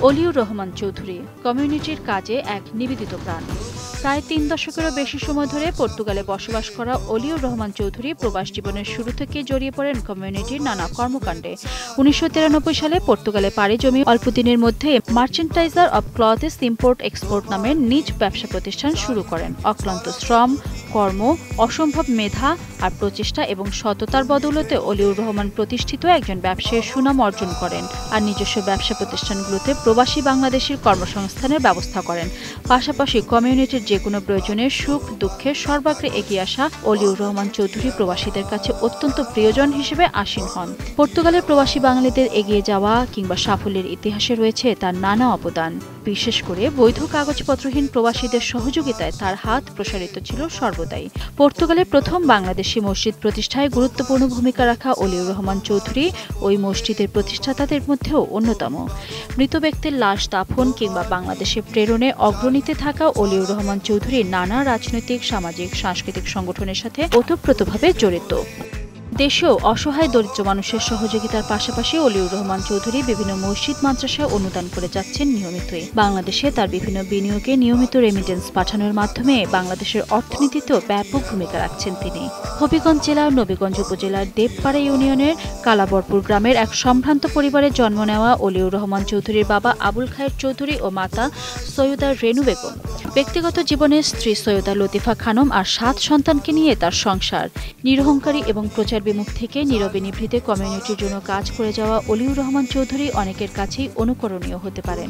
অলিউর রহমান চৌধুরী কমিউনিটির কাজে এক নিবেদিত প্রাণ। প্রায় ৩ দশকেরও বেশি সময় ধরে পর্তুগালে বসবাস করা অলিউর রহমান চৌধুরী প্রবাস জীবনের শুরু থেকে জড়িয়ে পড়েন কমিউনিটির নানা কর্মকাণ্ডে। ১৯৯৩ সালে পর্তুগালে পাড়ি জমিয়ে অল্প দিনের মধ্যে মার্চেন্টাইজার অব ক্লথেস ইম্পোর্ট এক্সপোর্ট নামের নিজ ব্যবসা প্রতিষ্ঠান শুরু করেন। অক্লান্ত শ্রম, কর্ম, অসম্ভব মেধা আর প্রচেষ্টা এবং সততার বদৌলতে অলিউর রহমান প্রতিষ্ঠিত একজন ব্যবসায়ীর সুনাম অর্জন করেন আর নিজস্ব ব্যবসা প্রতিষ্ঠানগুলোতে প্রবাসী বাংলাদেশির কর্মসংস্থানের ব্যবস্থা করেন। পাশাপাশি কমিউনিটির যেকোনো প্রয়োজনে সুখ দুঃখে সর্বাগ্রে এগিয়ে আসা অলিউর রহমান চৌধুরী প্রবাসীদের কাছে অত্যন্ত প্রিয়জন হিসেবে আসীন হন। পর্তুগালের প্রবাসী বাঙালিদের এগিয়ে যাওয়া কিংবা সাফল্যের ইতিহাসে রয়েছে তার নানা অবদান। বিশেষ করে বৈধ কাগজপত্রহীন প্রবাসীদের সহযোগিতায় তার হাত প্রসারিত ছিল সর্বদাই। পর্তুগালের প্রথম বাংলাদেশি মসজিদ প্রতিষ্ঠায় গুরুত্বপূর্ণ ভূমিকা রাখা অলিউর রহমান চৌধুরী ওই মসজিদের প্রতিষ্ঠাতাদের মধ্যেও অন্যতম। মৃত ব্যক্তির লাশ দাফন কিংবা বাংলাদেশে প্রেরণে অগ্রণীতে থাকা অলিউর রহমান চৌধুরী নানা রাজনৈতিক, সামাজিক, সাংস্কৃতিক সংগঠনের সাথে ওতপ্রোতভাবে জড়িত। দেশেও অসহায় দরিদ্র মানুষের সহযোগিতার পাশাপাশি অলিউর রহমান চৌধুরী বিভিন্ন মসজিদ মাদ্রাসায় অনুদান করে যাচ্ছেন নিয়মিতই। বাংলাদেশে তার বিভিন্ন বিনিয়োগে নিয়মিত রেমিটেন্স পাঠানোর মাধ্যমে বাংলাদেশের অর্থনীতিতেও ব্যাপক ভূমিকা রাখছেন তিনি। হবিগঞ্জ জেলার নবীগঞ্জ উপজেলার দেবপাড়া ইউনিয়নের কালাবরপুর গ্রামের এক সম্ভ্রান্ত পরিবারে জন্ম নেওয়া অলিউর রহমান চৌধুরীর বাবা আবুল খায়ের চৌধুরী ও মাতা সৈয়দা রেনু বেগম। ব্যক্তিগত জীবনে স্ত্রী সৈয়দা লতিফা খানম আর ৭ সন্তানকে নিয়ে তার সংসার। নিরহংকারী এবং প্রচার বিমুখ থেকে নীরবে নিভৃতে কমিউনিটির জন্য কাজ করে যাওয়া অলিউর রহমান চৌধুরী অনেকের কাছেই অনুকরণীয় হতে পারেন।